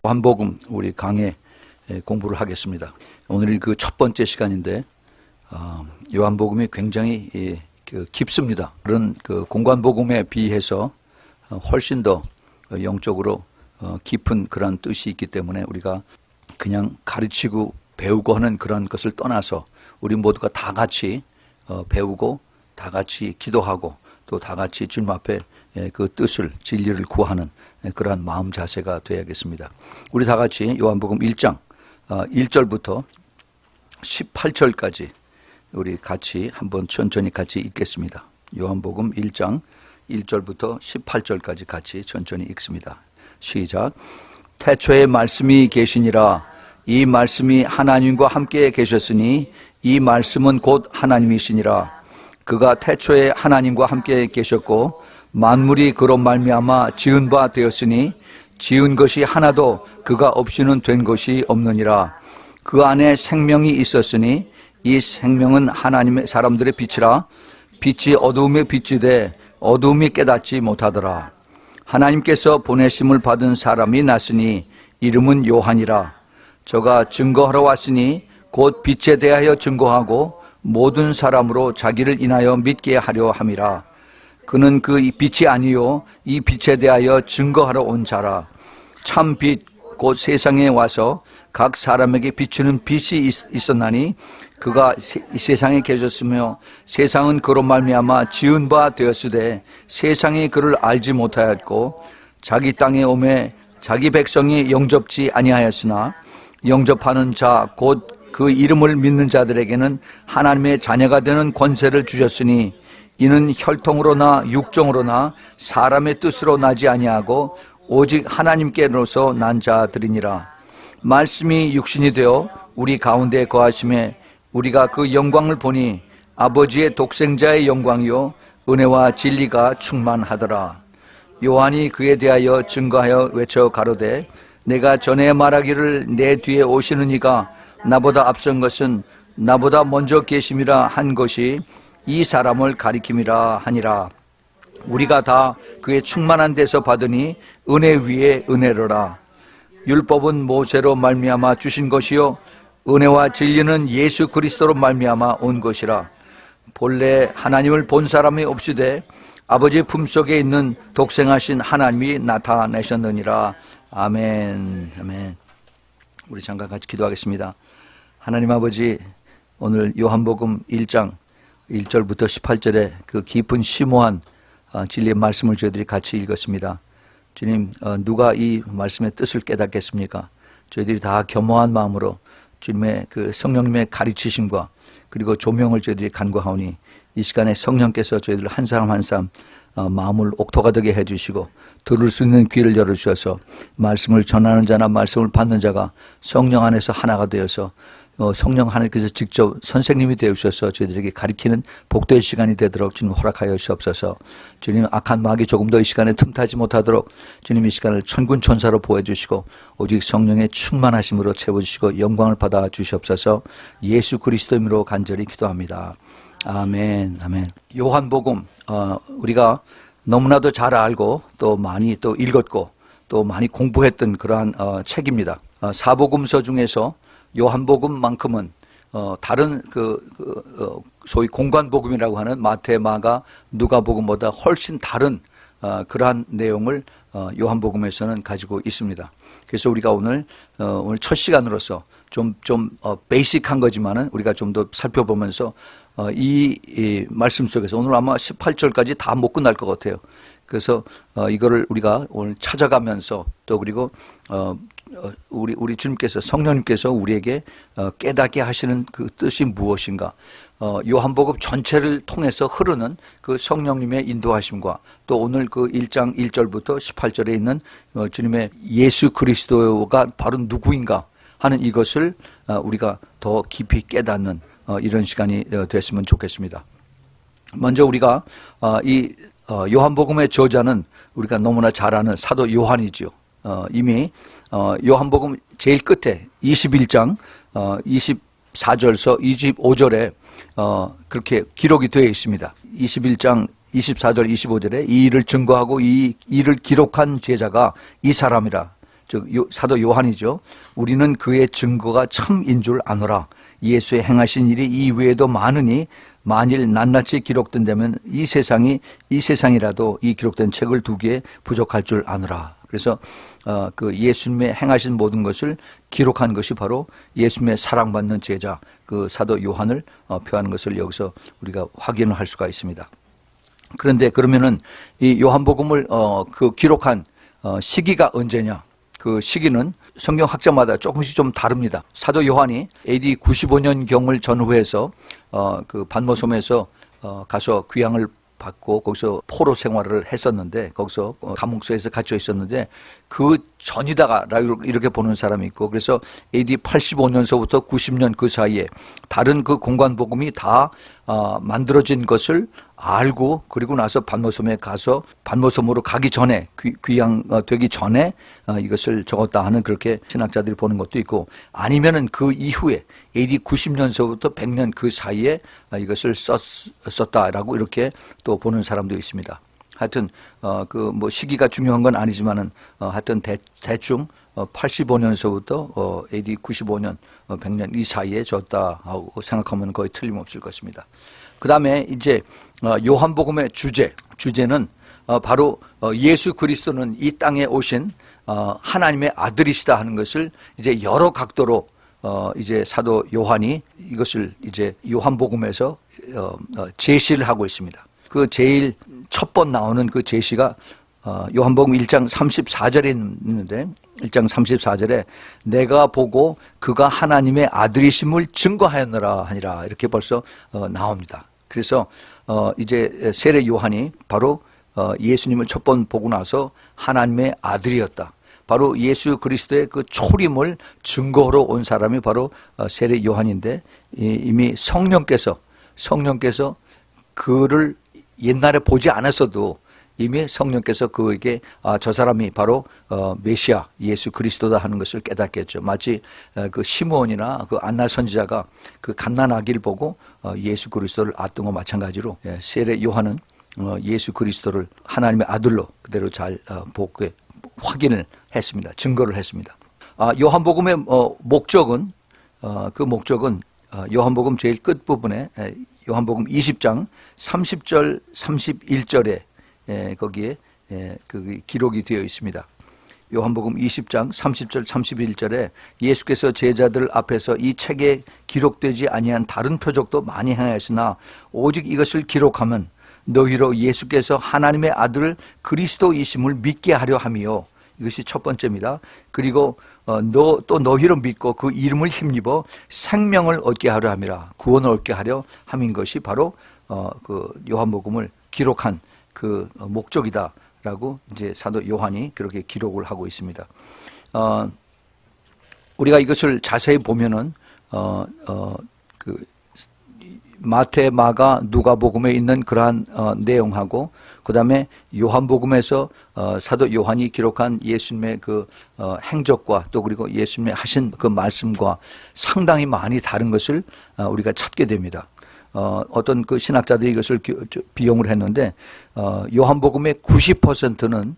요한복음 우리 강해 공부를 하겠습니다. 오늘 그 첫 번째 시간인데 요한복음이 굉장히 깊습니다. 그런 그 공관복음에 비해서 훨씬 더 영적으로 깊은 그런 뜻이 있기 때문에 우리가 그냥 가르치고 배우고 하는 그런 것을 떠나서 우리 모두가 다 같이 배우고 다 같이 기도하고 또 다 같이 주님 앞에 그 뜻을 진리를 구하는 그러한 마음 자세가 되어야겠습니다. 우리 다 같이 요한복음 1장 1절부터 18절까지 우리 같이 한번 천천히 같이 읽겠습니다. 요한복음 1장 1절부터 18절까지 같이 천천히 읽습니다. 시작. 태초에 말씀이 계시니라. 이 말씀이 하나님과 함께 계셨으니 이 말씀은 곧 하나님이시니라. 그가 태초에 하나님과 함께 계셨고 만물이 그로 말미암아 지은 바 되었으니 지은 것이 하나도 그가 없이는 된 것이 없느니라. 그 안에 생명이 있었으니 이 생명은 하나님의 사람들의 빛이라. 빛이 어두움에 비치되 어두움이 깨닫지 못하더라. 하나님께서 보내심을 받은 사람이 났으니 이름은 요한이라. 저가 증거하러 왔으니 곧 빛에 대하여 증거하고 모든 사람으로 자기를 인하여 믿게 하려 함이라. 그는 그 빛이 아니요 이 빛에 대하여 증거하러 온 자라. 참 빛 곧 세상에 와서 각 사람에게 비추는 빛이 있었나니 그가 세상에 계셨으며 세상은 그로 말미암아 지은 바 되었으되 세상이 그를 알지 못하였고 자기 땅에 오매 자기 백성이 영접지 아니하였으나 영접하는 자 곧 그 이름을 믿는 자들에게는 하나님의 자녀가 되는 권세를 주셨으니 이는 혈통으로나 육정으로나 사람의 뜻으로 나지 아니하고 오직 하나님께로서 난 자들이니라. 말씀이 육신이 되어 우리 가운데 거하심에 우리가 그 영광을 보니 아버지의 독생자의 영광이요 은혜와 진리가 충만하더라. 요한이 그에 대하여 증거하여 외쳐 가로되 내가 전에 말하기를 내 뒤에 오시는 이가 나보다 앞선 것은 나보다 먼저 계심이라 한 것이 이 사람을 가리킴이라 하니라. 우리가 다 그의 충만한 데서 받으니 은혜 위에 은혜로라. 율법은 모세로 말미암아 주신 것이요 은혜와 진리는 예수 그리스도로 말미암아 온 것이라. 본래 하나님을 본 사람이 없으되 아버지 품속에 있는 독생하신 하나님이 나타내셨느니라. 아멘. 아멘. 우리 잠깐 같이 기도하겠습니다. 하나님 아버지, 오늘 요한복음 1장 1절부터 18절에 그 깊은 심오한 진리의 말씀을 저희들이 같이 읽었습니다. 주님, 누가 이 말씀의 뜻을 깨닫겠습니까? 저희들이 다 겸허한 마음으로 주님의 그 성령님의 가르치심과 그리고 조명을 저희들이 간구하오니 이 시간에 성령께서 저희들 한 사람 한 사람 마음을 옥토가 되게 해주시고 들을 수 있는 귀를 열어주셔서 말씀을 전하는 자나 말씀을 받는 자가 성령 안에서 하나가 되어서 성령 하나님께서 직접 선생님이 되어주셔서 저희들에게 가르치는 복된 시간이 되도록 주님 허락하여 주옵소서. 주님, 악한 마귀 조금 더 이 시간에 틈타지 못하도록 주님 이 시간을 천군 천사로 보여주시고 오직 성령의 충만하심으로 채워주시고 영광을 받아 주시옵소서. 예수 그리스도 이름으로 간절히 기도합니다. 아멘. 아멘. 요한복음 우리가 너무나도 잘 알고 또 많이 또 읽었고 또 많이 공부했던 그러한 책입니다. 사복음서 중에서 요한복음만큼은 다른 소위 공관복음이라고 하는 마태, 마가, 누가복음보다 훨씬 다른 그러한 내용을 요한복음에서는 가지고 있습니다. 그래서 우리가 오늘 첫 시간으로서 좀 베이직한 거지만은 우리가 좀 더 살펴보면서 이 말씀 속에서 오늘 아마 18절까지 다 못 끝날 것 같아요. 그래서 이거를 우리가 오늘 찾아가면서 또 그리고 우리 주님께서 성령님께서 우리에게 깨닫게 하시는 그 뜻이 무엇인가, 요한복음 전체를 통해서 흐르는 그 성령님의 인도하심과 또 오늘 그 1장 1절부터 18절에 있는 주님의 예수 그리스도가 바로 누구인가 하는 이것을 우리가 더 깊이 깨닫는 이런 시간이 됐으면 좋겠습니다. 먼저 우리가 이 요한복음의 저자는 우리가 너무나 잘 아는 사도 요한이지요. 이미 요한복음 제일 끝에 21장 24절서 25절에 그렇게 기록이 되어 있습니다. 21장 24절 25절에 이 일을 증거하고 이 일을 기록한 제자가 이 사람이라. 즉 사도 요한이죠. 우리는 그의 증거가 참인 줄 아노라. 예수의 행하신 일이 이외에도 많으니 만일 낱낱이 기록된다면 이 세상이라도 이 기록된 책을 두기에 부족할 줄 아노라. 그래서 그 예수님의 행하신 모든 것을 기록한 것이 바로 예수님의 사랑받는 제자 그 사도 요한을 표하는 것을 여기서 우리가 확인을 할 수가 있습니다. 그런데 그러면은 이 요한복음을 그 기록한 시기가 언제냐? 그 시기는 성경 학자마다 조금씩 좀 다릅니다. 사도 요한이 AD 95년경을 전후해서 그 반모섬에서 가서 귀향을 받고 거기서 포로 생활을 했었는데 거기서 감옥소에서 갇혀 있었는데 그 전이다가 이렇게 보는 사람이 있고 그래서 AD 85년서부터 90년 그 사이에 다른 그 공관복음이 다 만들어진 것을 알고 그리고 나서 반모섬에 가서 반모섬으로 가기 전에 귀향되기 전에 이것을 적었다 하는 그렇게 신학자들이 보는 것도 있고 아니면은 그 이후에 AD 90년서부터 100년 그 사이에 이것을 썼다라고 이렇게 또 보는 사람도 있습니다. 하여튼 그 뭐 시기가 중요한 건 아니지만은 하여튼 대충 85년서부터 AD 95년 100년 이 사이에 졌다 하고 생각하면 거의 틀림없을 것입니다. 그 다음에 이제 요한복음의 주제는 바로 예수 그리스도는 이 땅에 오신 하나님의 아들이시다 하는 것을 이제 여러 각도로 이제 사도 요한이 이것을 이제 요한복음에서 제시를 하고 있습니다. 그 제일 첫 번 나오는 그 제시가 요한복음 1장 34절에 있는데 1장 34절에 내가 보고 그가 하나님의 아들이심을 증거하였노라 하니라 이렇게 벌써 나옵니다. 그래서 이제 세례 요한이 바로 예수님을 첫 번 보고 나서 하나님의 아들이었다. 바로 예수 그리스도의 그 초림을 증거하러 온 사람이 바로 세례 요한인데 이미 성령께서 그를 옛날에 보지 않았어도 이미 성령께서 그에게 저 사람이 바로 메시아 예수 그리스도다 하는 것을 깨닫겠죠. 마치 그 시므온이나 그 안나 선지자가 그 갓난아기를 보고 예수 그리스도를 알았던 것 마찬가지로 세례 요한은 예수 그리스도를 하나님의 아들로 그대로 잘 보고 확인을 했습니다. 증거를 했습니다. 요한복음의 목적은 요한복음 제일 끝부분에 요한복음 20장 30절 31절에 거기에 그 기록이 되어 있습니다. 요한복음 20장 30절 31절에 예수께서 제자들 앞에서 이 책에 기록되지 아니한 다른 표적도 많이 행하였으나 오직 이것을 기록하면 너희로 예수께서 하나님의 아들 그리스도이심을 믿게 하려 함이요. 이것이 첫 번째입니다. 그리고 또 너희로 믿고 그 이름을 힘입어 생명을 얻게 하려 함이라. 구원을 얻게 하려 함인 것이 바로 그 요한복음을 기록한 그 목적이다라고 이제 사도 요한이 그렇게 기록을 하고 있습니다. 우리가 이것을 자세히 보면은 그 마태, 마가, 누가복음에 있는 그러한 내용하고 그다음에 요한복음에서 사도 요한이 기록한 예수님의 그 행적과 또 그리고 예수님의 하신 그 말씀과 상당히 많이 다른 것을 우리가 찾게 됩니다. 어떤 그 신학자들이 이것을 비용을 했는데 요한복음의 90%는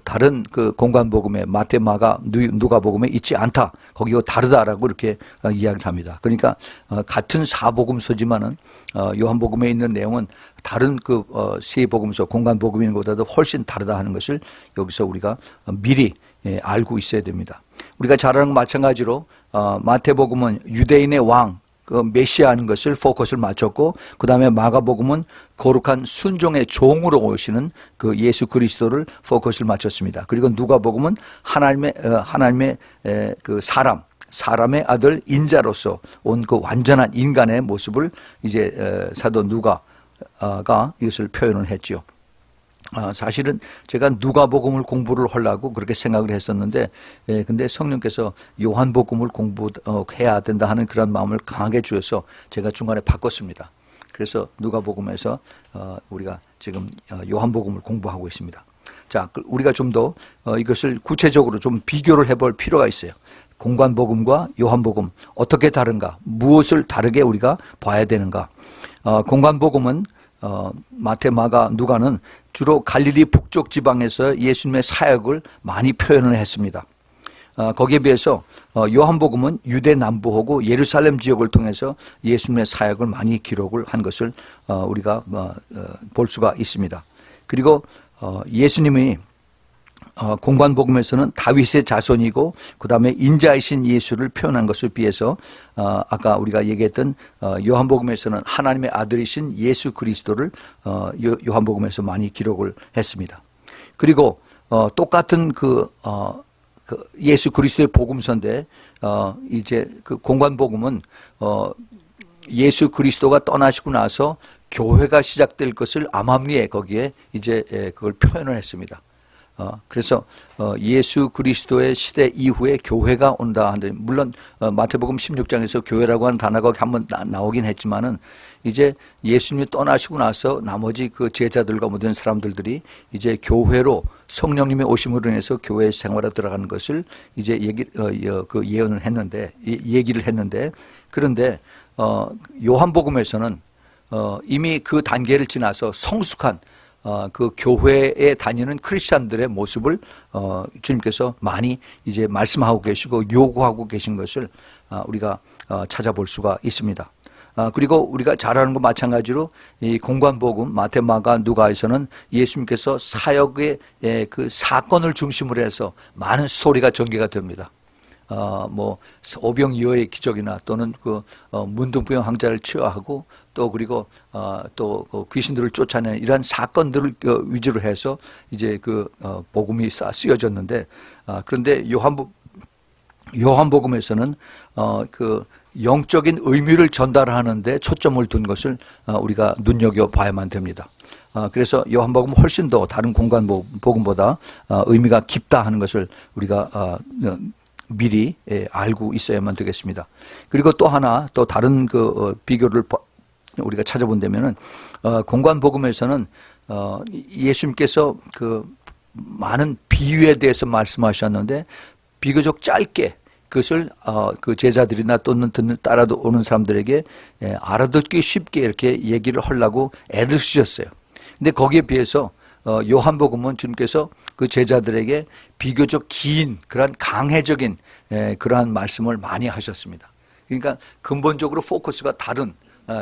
다른 그 공관복음에 마태, 마가, 누가복음에 있지 않다. 거기와 다르다라고 이렇게 이야기를 합니다. 그러니까 같은 사복음서지만은 요한복음에 있는 내용은 다른 그 세 복음서 공관복음인 것보다도 훨씬 다르다 하는 것을 여기서 우리가 미리 알고 있어야 됩니다. 우리가 잘 아는 것 마찬가지로 마태복음은 유대인의 왕 그 메시아 하는 것을 포커스를 맞췄고 그 다음에 마가복음은 거룩한 순종의 종으로 오시는 그 예수 그리스도를 포커스를 맞췄습니다. 그리고 누가복음은 하나님의 그 사람의 아들 인자로서 온 그 완전한 인간의 모습을 이제 사도 누가가 이것을 표현을 했죠. 사실은 제가 누가복음을 공부를 하려고 그렇게 생각을 했었는데, 근데 성령께서 요한복음을 공부해야 된다 하는 그런 마음을 강하게 주셔서 제가 중간에 바꿨습니다. 그래서 누가복음에서 우리가 지금 요한복음을 공부하고 있습니다. 자, 우리가 좀 더 이것을 구체적으로 좀 비교를 해볼 필요가 있어요. 공관복음과 요한복음 어떻게 다른가? 무엇을 다르게 우리가 봐야 되는가? 공관복음은 마태, 마가, 누가는 주로 갈릴리 북쪽 지방에서 예수님의 사역을 많이 표현을 했습니다. 거기에 비해서 요한복음은 유대 남부하고 예루살렘 지역을 통해서 예수님의 사역을 많이 기록을 한 것을 우리가 볼 수가 있습니다. 그리고 예수님이 공관복음에서는 다윗의 자손이고 그 다음에 인자이신 예수를 표현한 것을 비해서 아까 우리가 얘기했던 요한복음에서는 하나님의 아들이신 예수 그리스도를 요한복음에서 많이 기록을 했습니다. 그리고 똑같은 그 예수 그리스도의 복음서인데 이제 그 공관복음은 예수 그리스도가 떠나시고 나서 교회가 시작될 것을 암암리에 거기에 이제 그걸 표현을 했습니다. 그래서 예수 그리스도의 시대 이후에 교회가 온다 하는데, 물론 마태복음 16장에서 교회라고 하는 단어가 한번 나오긴 했지만은 이제 예수님이 떠나시고 나서 나머지 그 제자들과 모든 사람들이 이제 교회로 성령님의 오심으로 인해서 교회 생활에 들어가는 것을 이제 그 예언을 했는데, 얘기를 했는데, 그런데 요한복음에서는 이미 그 단계를 지나서 성숙한 그 교회에 다니는 크리스찬들의 모습을 주님께서 많이 이제 말씀하고 계시고 요구하고 계신 것을 우리가 찾아볼 수가 있습니다. 그리고 우리가 잘 아는 것 마찬가지로 이 공관복음 마태, 마가, 누가에서는 예수님께서 사역의 그 사건을 중심으로 해서 많은 스토리가 전개가 됩니다. 뭐 오병이어의 기적이나 또는 그 문둥병 황자를 치유하고 또 그리고 또 그 귀신들을 쫓아내는 이러한 사건들을 위주로 해서 이제 그 복음이 쓰여졌는데, 그런데 요한복음에서는 그 영적인 의미를 전달하는데 초점을 둔 것을 우리가 눈여겨 봐야만 됩니다. 그래서 요한복음은 훨씬 더 다른 공관복음보다 의미가 깊다 하는 것을 우리가 미리 알고 있어야만 되겠습니다. 그리고 또 하나 또 다른 그 비교를 우리가 찾아본다면은 공관복음에서는 예수님께서 그 많은 비유에 대해서 말씀하셨는데 비교적 짧게 그것을 그 제자들이나 또는 따라도 오는 사람들에게 알아듣기 쉽게 이렇게 얘기를 하려고 애를 쓰셨어요. 근데 거기에 비해서 요한복음은 주님께서 그 제자들에게 비교적 긴 그러한 강해적인 그러한 말씀을 많이 하셨습니다. 그러니까 근본적으로 포커스가 다른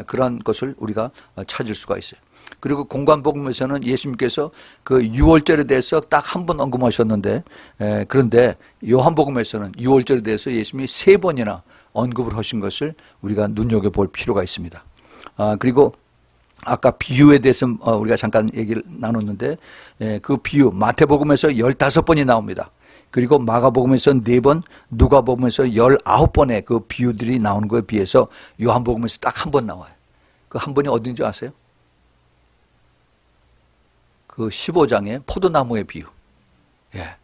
그런 것을 우리가 찾을 수가 있어요. 그리고 공관복음에서는 예수님께서 그 유월절에 대해서 딱 한 번 언급하셨는데, 그런데 요한복음에서는 유월절에 대해서 예수님이 3번이나 언급을 하신 것을 우리가 눈여겨볼 필요가 있습니다. 그리고 아까 비유에 대해서 우리가 잠깐 얘기를 나눴는데, 그 비유 마태복음에서 15번이 나옵니다. 그리고 마가복음에서 4번, 누가복음에서 19번의 그 비유들이 나오는 것에 비해서 요한복음에서 딱 한 번 나와요. 그 한 번이 어딘지 아세요? 그 15장의 포도나무의 비유. 예.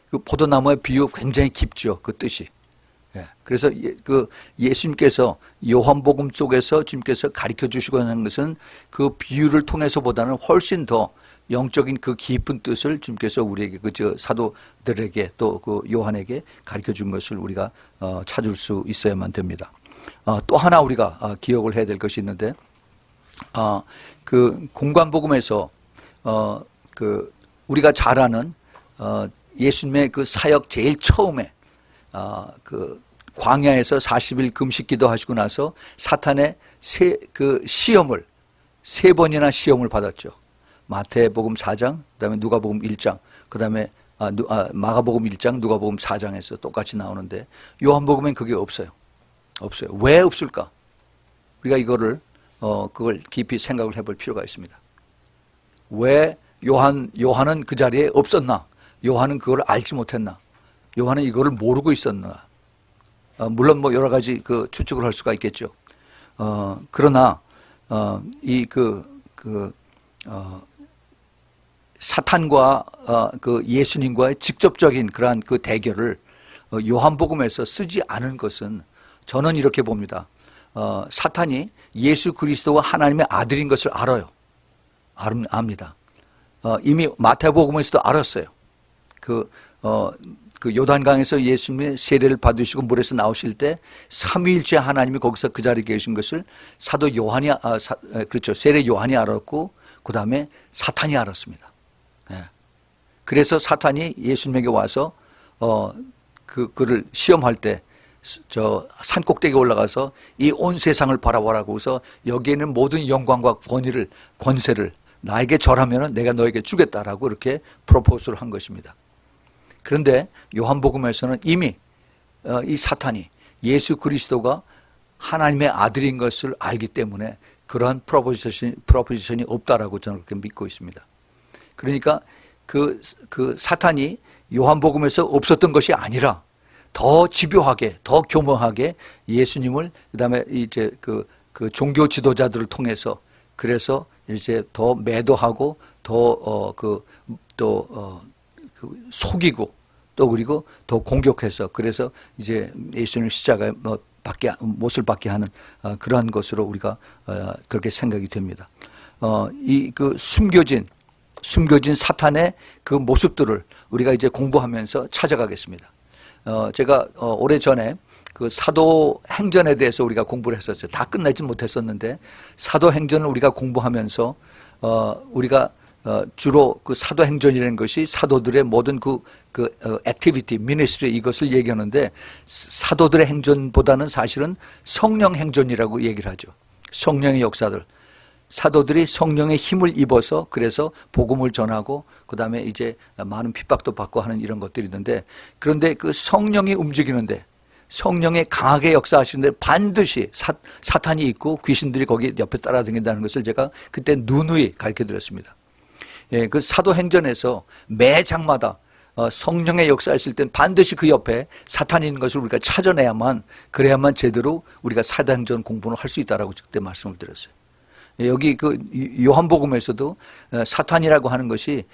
그 포도나무의 비유 굉장히 깊죠. 그 뜻이. 예. 그래서 그 예수님께서 요한복음 속에서 주님께서 가르쳐 주시고 하는 것은 그 비유를 통해서보다는 훨씬 더 영적인 그 깊은 뜻을 주님께서 우리에게 그 사도들에게 또 그 요한에게 가르쳐 준 것을 우리가 찾을 수 있어야만 됩니다. 또 하나 우리가 기억을 해야 될 것이 있는데, 그 공관복음에서 그 우리가 잘 아는 예수님의 그 사역 제일 처음에 그 광야에서 40일 금식 기도하시고 나서 사탄의 그 시험을 3번이나 시험을 받았죠. 마태복음 4장, 그다음에 누가복음 1장, 그다음에 마가복음 1장, 누가복음 4장에서 똑같이 나오는데 요한복음엔 그게 없어요. 없어요. 왜 없을까? 우리가 이거를 그걸 깊이 생각을 해볼 필요가 있습니다. 왜 요한은 그 자리에 없었나? 요한은 그걸 알지 못했나? 요한은 이거를 모르고 있었나? 물론 뭐 여러 가지 그 추측을 할 수가 있겠죠. 그러나 사탄과 그 예수님과의 직접적인 그러한 그 대결을 요한복음에서 쓰지 않은 것은 저는 이렇게 봅니다. 사탄이 예수 그리스도가 하나님의 아들인 것을 알아요. 압니다. 이미 마태복음에서도 알았어요. 그 요단강에서 예수님의 세례를 받으시고 물에서 나오실 때 삼위일체 하나님이 거기서 그 자리에 계신 것을 사도 요한이 그렇죠. 세례 요한이 알았고 그 다음에 사탄이 알았습니다. 예. 그래서 사탄이 예수님에게 와서 그를 시험할 때 저 산꼭대기에 올라가서 이 온 세상을 바라보라고 해서 여기에는 모든 영광과 권위를 권세를 나에게 절하면은 내가 너에게 주겠다라고 이렇게 프로포즈를 한 것입니다. 그런데 요한복음에서는 이미 이 사탄이 예수 그리스도가 하나님의 아들인 것을 알기 때문에 그러한 프로포지션이 없다라고 저는 그렇게 믿고 있습니다. 그러니까 그 사탄이 요한복음에서 없었던 것이 아니라 더 집요하게, 더 교묘하게 예수님을 그다음에 이제 그 종교 지도자들을 통해서 그래서 이제 더 매도하고 더 속이고 또 그리고 더 공격해서 그래서 이제 예수님 십자가에 못을 받게 하는 그러한 것으로 우리가 그렇게 생각이 됩니다. 이 숨겨진 사탄의 그 모습들을 우리가 이제 공부하면서 찾아가겠습니다. 제가 오래전에 그 사도행전에 대해서 우리가 공부를 했었죠. 다 끝내지 못했었는데 사도행전을 우리가 공부하면서 우리가 주로 그 사도행전이라는 것이 사도들의 모든 액티비티, 미니스트리 이것을 얘기하는데 사도들의 행전보다는 사실은 성령 행전이라고 얘기를 하죠. 성령의 역사들. 사도들이 성령의 힘을 입어서 그래서 복음을 전하고 그다음에 이제 많은 핍박도 받고 하는 이런 것들이 있는데 그런데 그 성령이 움직이는데 성령의 강하게 역사하시는데 반드시 사탄이 있고 귀신들이 거기 옆에 따라다닌다는 것을 제가 그때 누누이 가르쳐드렸습니다. 예, 그 사도행전에서 매 장마다 성령의 역사했을 땐 반드시 그 옆에 사탄이 있는 것을 우리가 찾아내야만 그래야만 제대로 우리가 사도행전 공부를 할 수 있다라고 그때 말씀을 드렸어요. 여기 그 요한복음에서도 사탄이라고 하는 것이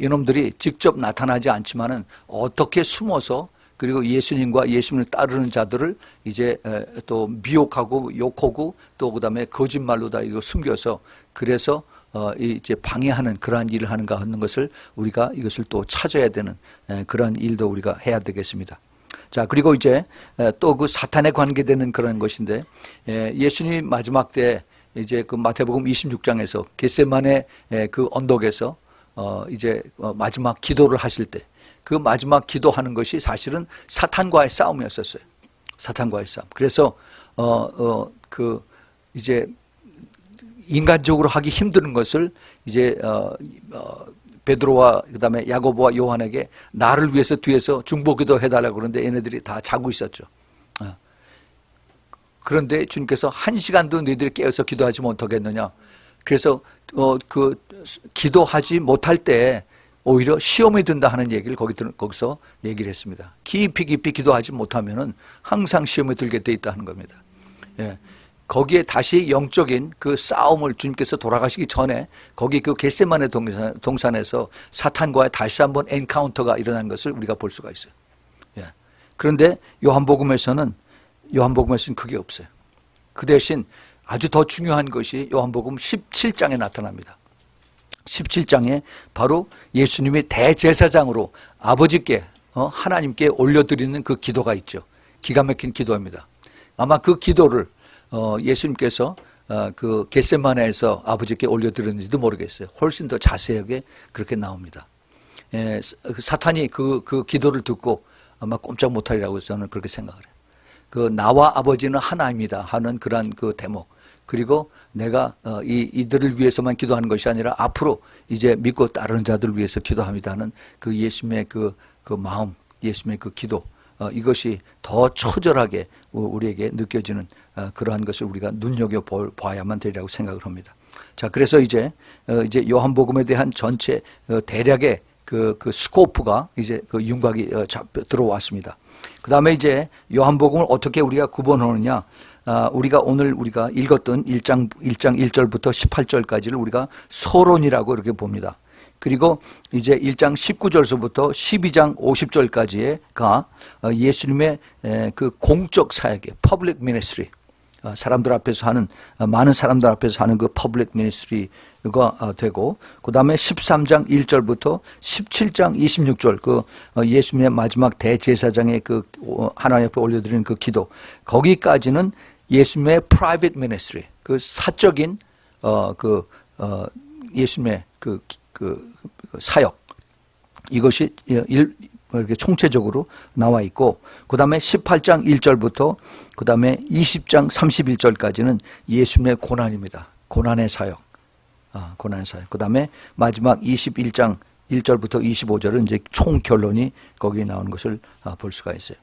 이놈들이 직접 나타나지 않지만은 어떻게 숨어서 그리고 예수님과 예수님을 따르는 자들을 이제 또 미혹하고 욕하고 또 그다음에 거짓말로 다 이거 숨겨서 그래서 이제 방해하는 그러한 일을 하는가 하는 것을 우리가 이것을 또 찾아야 되는 그러한 일도 우리가 해야 되겠습니다. 자, 그리고 이제 또 그 사탄에 관계되는 그런 것인데 예수님이 마지막 때 이제 그 마태복음 26장에서 겟세마네 그 언덕에서 이제 마지막 기도를 하실 때 그 마지막 기도하는 것이 사실은 사탄과의 싸움이었었어요. 사탄과의 싸움. 그래서 그 이제 인간적으로 하기 힘든 것을 이제 베드로와 그다음에 야고보와 요한에게 나를 위해서 뒤에서 중보기도 해달라고 그러는데 얘네들이 다 자고 있었죠. 그런데 주님께서 1시간도 너희들이 깨어서 기도하지 못하겠느냐. 그래서 그 기도하지 못할 때 오히려 시험에 든다 하는 얘기를 거기서 얘기를 했습니다. 깊이 기도하지 못하면은 항상 시험에 들게 돼 있다 하는 겁니다. 예. 거기에 다시 영적인 그 싸움을 주님께서 돌아가시기 전에 거기 그 겟세마네 동산에서 사탄과의 다시 한번 엔카운터가 일어난 것을 우리가 볼 수가 있어요. 예. 그런데 요한복음에서는 그게 없어요. 그 대신 아주 더 중요한 것이 요한복음 17장에 나타납니다. 17장에 바로 예수님이 대제사장으로 아버지께 하나님께 올려드리는 그 기도가 있죠. 기가 막힌 기도입니다. 아마 그 기도를 예수님께서 그 겟세마네에서 아버지께 올려드렸는지도 모르겠어요. 훨씬 더 자세하게 그렇게 나옵니다. 사탄이 그 기도를 듣고 아마 꼼짝 못하리라고 저는 그렇게 생각을 해요. 그 나와 아버지는 하나입니다 하는 그러한 그 대목. 그리고 내가 이들을 위해서만 기도하는 것이 아니라 앞으로 이제 믿고 따르는 자들을 위해서 기도합니다 하는 그 예수님의 그 마음, 예수님의 그 기도. 이것이 더 초절하게 우리에게 느껴지는 그러한 것을 우리가 눈여겨봐야만 되리라고 생각을 합니다. 자, 그래서 이제 요한복음에 대한 전체 대략의 그 스코프가 이제 그 윤곽이 들어왔습니다. 그 다음에 이제 요한복음을 어떻게 우리가 구분하느냐. 우리가 오늘 우리가 읽었던 1장 1절부터 18절까지를 우리가 서론이라고 이렇게 봅니다. 그리고 이제 1장 19절서부터 12장 50절까지가 예수님의 그 공적 사역의 퍼블릭 미니스트리, 사람들 앞에서 하는 많은 사람들 앞에서 하는 그 퍼블릭 미니스트리가 되고, 그 다음에 13장 1절부터 17장 26절 그 예수님의 마지막 대제사장의 그 하나님 앞에 올려드리는 그 기도, 거기까지는 예수님의 프라이빗 미니스트리, 그 사적인 예수님의 그 사역, 이것이 이렇게 총체적으로 나와 있고, 그 다음에 18장 1절부터 그 다음에 20장 31절까지는 예수님의 고난입니다. 고난의 사역. 고난의 사역. 그 다음에 마지막 21장 1절부터 25절은 이제 총 결론이 거기에 나오는 것을 볼 수가 있어요.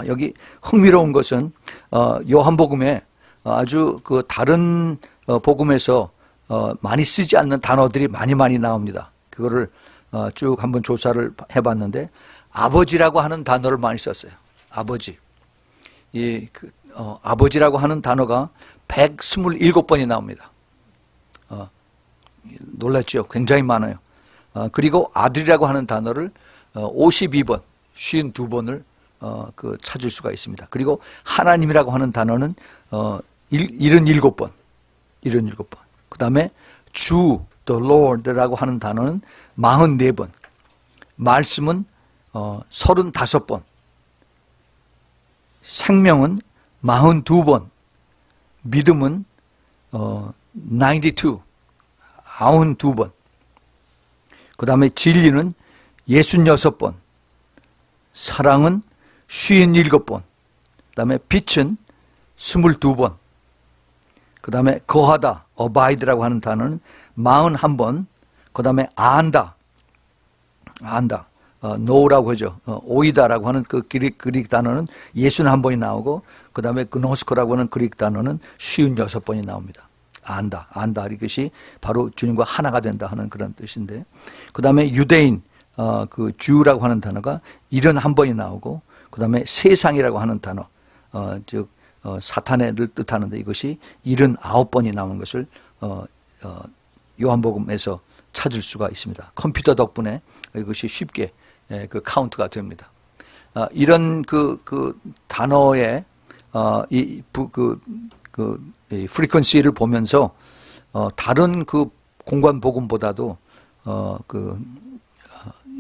여기 흥미로운 것은 요한복음에 아주 그 다른 복음에서 많이 쓰지 않는 단어들이 많이 나옵니다. 그거를 쭉 한번 조사를 해봤는데, 아버지라고 하는 단어를 많이 썼어요. 아버지. 아버지라고 하는 단어가 127번이 나옵니다. 놀랐죠? 굉장히 많아요. 그리고 아들이라고 하는 단어를 52번, 52번을 찾을 수가 있습니다. 그리고 하나님이라고 하는 단어는 77번, 77번. 그 다음에 주, the Lord라고 하는 단어는 44번. 말씀은 35번. 생명은 42번. 믿음은 92, 92번. 그 다음에 진리는 66번. 사랑은 57번. 그 다음에 빛은 22번. 그 다음에 거하다, abide라고 하는 단어는 41번. 그 다음에 안다, know라고 하죠. 오이다라고 하는 그 그릭 단어는 61번이 나오고, 그 다음에 그노스코라고 하는 그릭 단어는 56번이 나옵니다. 안다, 이것이 바로 주님과 하나가 된다 하는 그런 뜻인데, 그 다음에 유대인, 그 주라고 하는 단어가 71번이 나오고, 그 다음에 세상이라고 하는 단어, 즉 사탄을 뜻하는데 이것이 79번이 나오는 것을 요한복음에서 찾을 수가 있습니다. 컴퓨터 덕분에 이것이 쉽게 그 카운트가 됩니다. 이런 그 단어의 이 프리퀀시를 보면서 다른 그 공관 복음보다도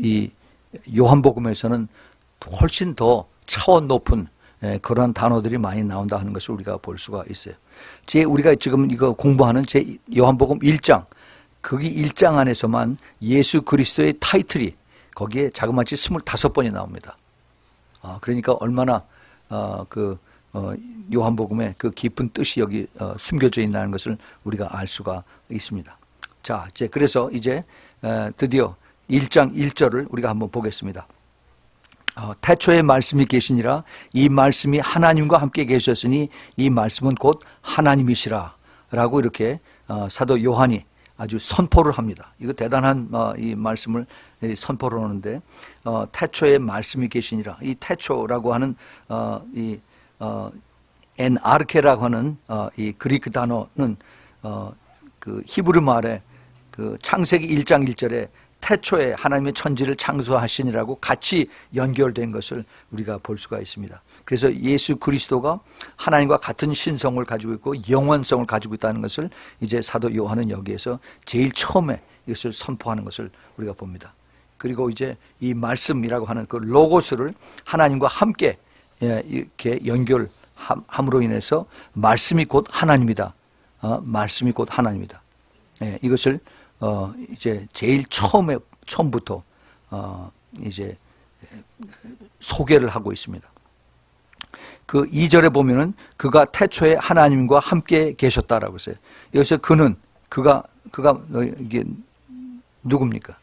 이 요한복음에서는 훨씬 더 차원 높은 그런 단어들이 많이 나온다 하는 것을 우리가 볼 수가 있어요. 우리가 지금 이거 공부하는 요한복음 1장, 거기 1장 안에서만 예수 그리스도의 타이틀이 거기에 자그마치 25번이 나옵니다. 그러니까 얼마나 요한복음의 그 깊은 뜻이 여기 숨겨져 있다는 것을 우리가 알 수가 있습니다. 자, 그래서 이제 드디어 1장 1절을 우리가 한번 보겠습니다. 태초에 말씀이 계시니라. 이 말씀이 하나님과 함께 계셨으니 이 말씀은 곧 하나님이시라 라고 이렇게 사도 요한이 아주 선포를 합니다. 이거 대단한 이 말씀을 선포를 하는데, 태초에 말씀이 계시니라. 이 태초라고 하는 엔아르케라고 하는 이 그리크 단어는 그 히브리 말에 그 창세기 1장 1절에 태초에 하나님의 천지를 창조하시니라고 같이 연결된 것을 우리가 볼 수가 있습니다. 그래서 예수 그리스도가 하나님과 같은 신성을 가지고 있고 영원성을 가지고 있다는 것을 이제 사도 요한은 여기에서 제일 처음에 이것을 선포하는 것을 우리가 봅니다. 그리고 이제 이 말씀이라고 하는 그 로고스를 하나님과 함께 이렇게 연결함으로 인해서 말씀이 곧 하나님이다. 말씀이 곧 하나님이다. 이것을 이제 제일 처음부터 이제 소개를 하고 있습니다. 그 2절에 보면은 그가 태초에 하나님과 함께 계셨다라고 했어요. 여기서 그가 이게 누굽니까?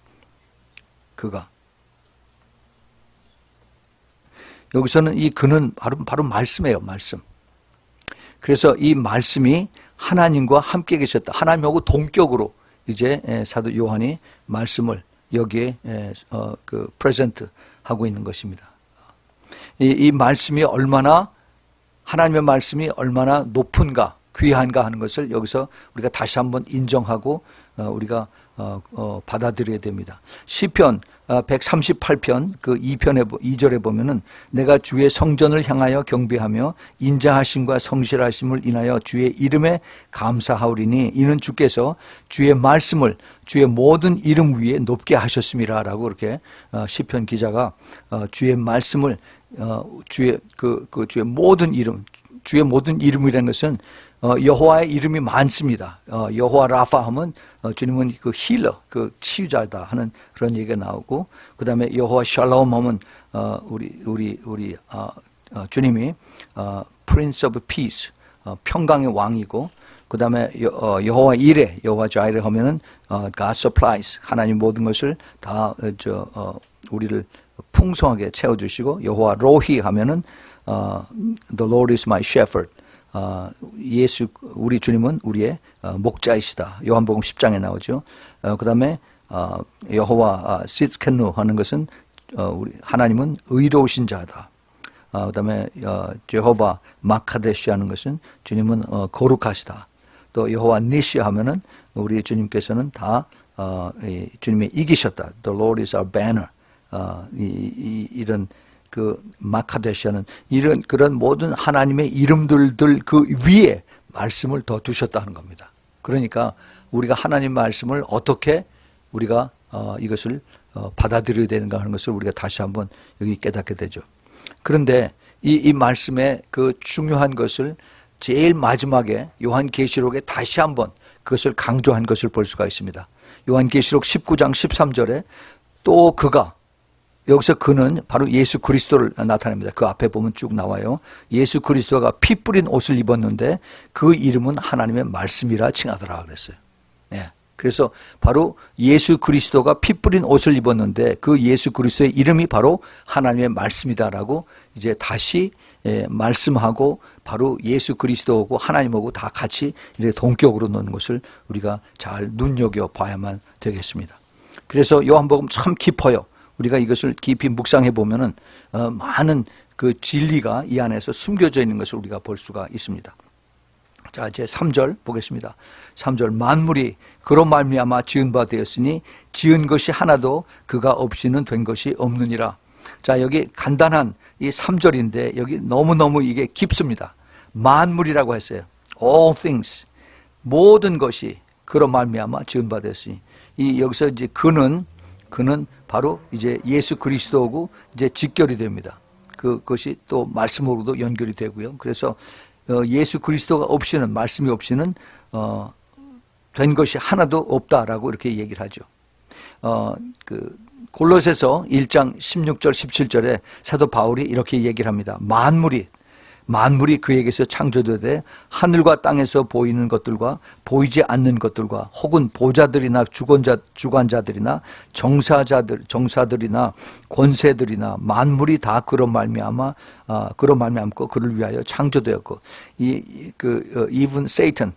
그가. 여기서는 이 그는 바로 말씀이에요, 말씀. 그래서 이 말씀이 하나님과 함께 계셨다. 하나님하고 동격으로 이제 사도 요한이 말씀을 여기에 그 프레젠트 하고 있는 것입니다. 이 말씀이 하나님의 말씀이 얼마나 높은가, 귀한가 하는 것을 여기서 우리가 다시 한번 인정하고 우리가 받아들여야 됩니다. 시편 138편 그 2절에 보면은 내가 주의 성전을 향하여 경배하며 인자하심과 성실하심을 인하여 주의 이름에 감사하오리니 이는 주께서 주의 말씀을 주의 모든 이름 위에 높게 하셨음이라라고 이렇게 시편 기자가 주의 말씀을 주의 모든 이름이라는 것은 여호와의 이름이 많습니다. 여호와 라파 하면 주님은 그 힐러, 그 치유자다 하는 그런 얘기가 나오고, 그 다음에 여호와 샬롬 하면 우리 주님이 Prince of Peace, 평강의 왕이고, 그 다음에 여호와 이레, 여호와 자이레 하면은 God supplies, 하나님 모든 것을 다 우리를 풍성하게 채워주시고, 여호와 로히 하면은 The Lord is my shepherd. 예수, 우리 주님은 우리의 목자이시다. 요한복음 10장에 나오죠. 그 다음에 여호와 시츠켄누 하는 것은 우리 하나님은 의로우신 자다. 그 다음에 여호와 마카데시 하는 것은 주님은 거룩하시다. 또 여호와 니시 하면은 우리 주님께서는 다 주님이 이기셨다. The Lord is our banner. 이런 그 마카데시아는 이런 그런 모든 하나님의 이름들 그 위에 말씀을 더 두셨다 하는 겁니다. 그러니까 우리가 하나님 말씀을 어떻게 우리가 이것을 받아들여야 되는가 하는 것을 우리가 다시 한번 여기 깨닫게 되죠. 그런데 이 말씀의 그 중요한 것을 제일 마지막에 요한계시록에 다시 한번 그것을 강조한 것을 볼 수가 있습니다. 요한계시록 19장 13절에 또 그가, 여기서 그는 바로 예수 그리스도를 나타냅니다. 그 앞에 보면 쭉 나와요. 예수 그리스도가 피 뿌린 옷을 입었는데 그 이름은 하나님의 말씀이라 칭하더라 그랬어요. 네. 그래서 바로 예수 그리스도가 피 뿌린 옷을 입었는데 그 예수 그리스도의 이름이 바로 하나님의 말씀이다라고 이제 다시 말씀하고, 바로 예수 그리스도하고 하나님하고 다 같이 이렇게 동격으로 놓는 것을 우리가 잘 눈여겨봐야만 되겠습니다. 그래서 요한복음 참 깊어요. 우리가 이것을 깊이 묵상해 보면은 많은 그 진리가 이 안에서 숨겨져 있는 것을 우리가 볼 수가 있습니다. 자, 이제 3절 보겠습니다. 3절, 만물이 그로 말미암아 지은 바 되었으니 지은 것이 하나도 그가 없이는 된 것이 없느니라. 자, 여기 간단한 이 3절인데 여기 너무너무 이게 깊습니다. 만물이라고 했어요. All things, 모든 것이 그로 말미암아 지은 바 되었으니, 이 여기서 이제 그는 바로 이제 예수 그리스도하고 이제 직결이 됩니다. 그것이 또 말씀으로도 연결이 되고요. 그래서 예수 그리스도가 없이는, 말씀이 없이는 된 것이 하나도 없다라고 이렇게 얘기를 하죠. 골로새서 1장 16절 17절에 사도 바울이 이렇게 얘기를 합니다. 만물이 그에게서 창조되되 하늘과 땅에서 보이는 것들과 보이지 않는 것들과 혹은 보좌들이나 주관자들이나 정사들이나 권세들이나 만물이 다 그로 말미암고 그를 위하여 창조되었고, even Satan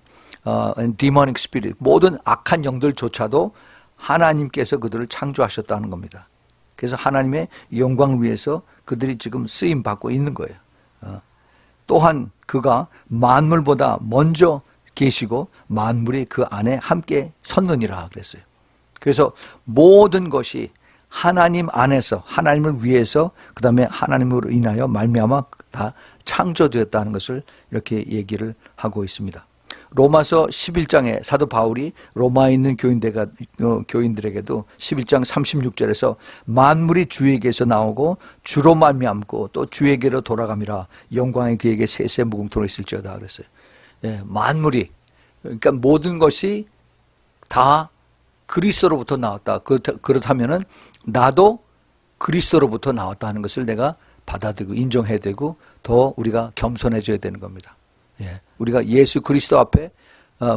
and demonic spirit, 모든 악한 영들조차도 하나님께서 그들을 창조하셨다는 겁니다. 그래서 하나님의 영광을 위해서 그들이 지금 쓰임 받고 있는 거예요. 또한 그가 만물보다 먼저 계시고 만물이 그 안에 함께 섰느니라 그랬어요. 그래서 모든 것이 하나님 안에서, 하나님을 위해서, 그 다음에 하나님으로 인하여 말미암아 다 창조되었다는 것을 이렇게 얘기를 하고 있습니다. 로마서 11장에 사도 바울이 로마에 있는 교인들에게도 11장 36절에서 만물이 주에게서 나오고 주로 말미암고 또 주에게로 돌아감이라 영광이 그에게 세세 무궁토록 있을지어다 그랬어요. 예, 만물이, 그러니까 모든 것이 다 그리스도로부터 나왔다. 그렇다면은 나도 그리스도로부터 나왔다 하는 것을 내가 받아들이고 인정해야 되고 더 우리가 겸손해져야 되는 겁니다. 예, 우리가 예수 그리스도 앞에,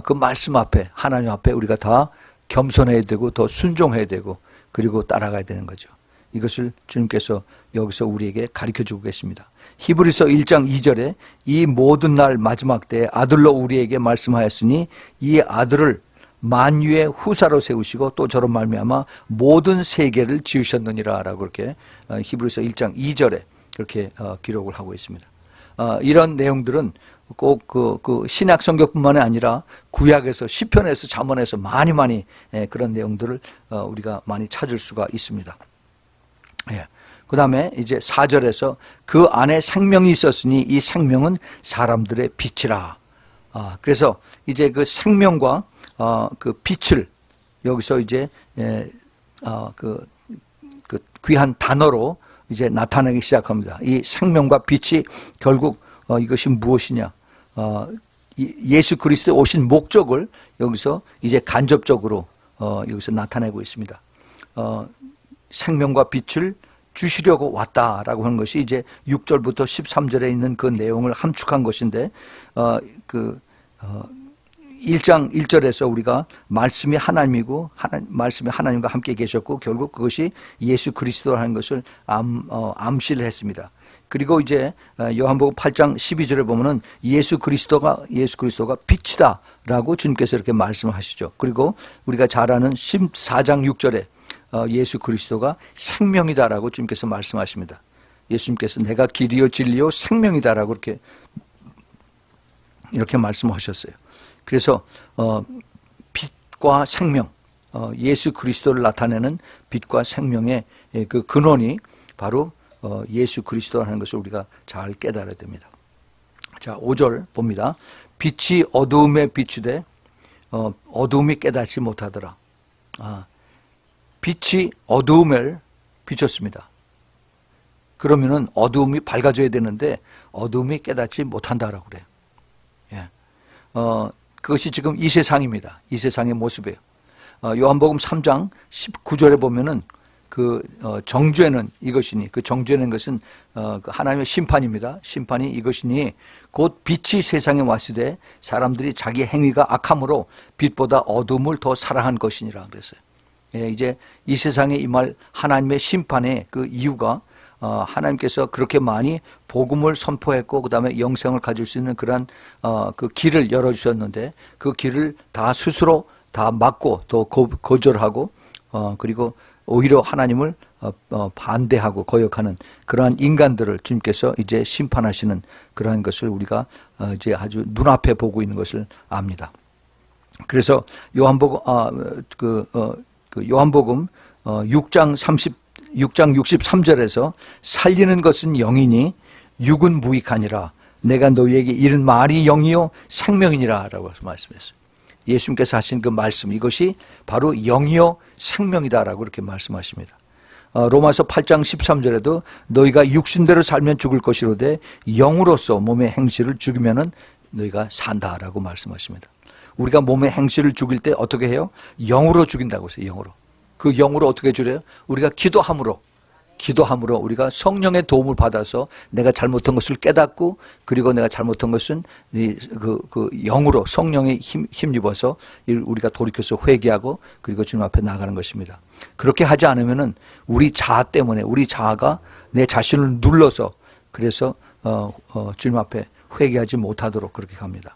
그 말씀 앞에, 하나님 앞에 우리가 다 겸손해야 되고 더 순종해야 되고 그리고 따라가야 되는 거죠. 이것을 주님께서 여기서 우리에게 가르쳐주고 계십니다. 히브리서 1장 2절에 이 모든 날 마지막 때에 아들로 우리에게 말씀하였으니 이 아들을 만유의 후사로 세우시고 또 저로 말미암아 모든 세계를 지으셨느니라 라고 이렇게 히브리서 1장 2절에 그렇게 기록을 하고 있습니다. 이런 내용들은 꼭 그 신약 성경뿐만이 아니라 구약에서, 시편에서, 잠언에서 많이 그런 내용들을 우리가 많이 찾을 수가 있습니다. 예. 그 다음에 이제 4절에서 그 안에 생명이 있었으니 이 생명은 사람들의 빛이라. 그래서 이제 그 생명과 그 빛을 여기서 이제 그 귀한 단어로 이제 나타나기 시작합니다. 이 생명과 빛이 결국 이것이 무엇이냐? 예수 그리스도의 오신 목적을 여기서 이제 간접적으로 여기서 나타내고 있습니다. 생명과 빛을 주시려고 왔다라고 하는 것이 이제 6절부터 13절에 있는 그 내용을 함축한 것인데 1장 1절에서 우리가 말씀이 하나님이고 말씀이 하나님과 함께 계셨고 결국 그것이 예수 그리스도라는 것을 암시를 했습니다. 그리고 이제 요한복음 8장 12절에 보면은 예수 그리스도가 빛이다라고 주님께서 이렇게 말씀을 하시죠. 그리고 우리가 잘 아는 14장 6절에 예수 그리스도가 생명이다라고 주님께서 말씀하십니다. 예수님께서 내가 길이요 진리요 생명이다라고 이렇게 말씀하셨어요. 그래서 빛과 생명, 예수 그리스도를 나타내는 빛과 생명의 그 근원이 바로 예수 그리스도라는 것을 우리가 잘 깨달아야 됩니다. 자, 5절 봅니다. 빛이 어두움에 비추되 어두움이 깨닫지 못하더라. 빛이 어두움을 비췄습니다. 그러면은 어두움이 밝아져야 되는데 어두움이 깨닫지 못한다라고 그래요. 예. 그것이 지금 이 세상입니다. 이 세상의 모습이에요. 요한복음 3장 19절에 보면은 그 정죄는 이것이니, 그 정죄는 것은 하나님의 심판입니다. 심판이 이것이니 곧 빛이 세상에 왔으되 사람들이 자기 행위가 악함으로 빛보다 어둠을 더 사랑한 것이니라 그랬어요. 예, 이제 이 세상에 임할 하나님의 심판의 그 이유가 하나님께서 그렇게 많이 복음을 선포했고 그다음에 영생을 가질 수 있는 그러한 그 길을 열어주셨는데 그 길을 다 스스로 다 막고 또 거절하고 그리고 오히려 하나님을 반대하고 거역하는 그러한 인간들을 주님께서 이제 심판하시는 그러한 것을 우리가 이제 아주 눈앞에 보고 있는 것을 압니다. 그래서 요한복음 요한복음 6장 63절에서 살리는 것은 영이니 육은 무익하니라. 내가 너희에게 이른 말이 영이요 생명이니라 라고 말씀했어요. 예수님께서 하신 그 말씀, 이것이 바로 영이요 생명이다라고 이렇게 말씀하십니다. 로마서 8장 13절에도 너희가 육신대로 살면 죽을 것이로되 영으로서 몸의 행실을 죽이면은 너희가 산다라고 말씀하십니다. 우리가 몸의 행실을 죽일 때 어떻게 해요? 영으로 죽인다고 했어요. 영으로. 그 영으로 어떻게 죽여요? 우리가 기도함으로 우리가 성령의 도움을 받아서 내가 잘못한 것을 깨닫고 그리고 내가 잘못한 것은 그 영으로 성령에 힘입어서 우리가 돌이켜서 회개하고 그리고 주님 앞에 나가는 것입니다. 그렇게 하지 않으면은 우리 자아 때문에 우리 자아가 내 자신을 눌러서 그래서 주님 앞에 회개하지 못하도록 그렇게 갑니다.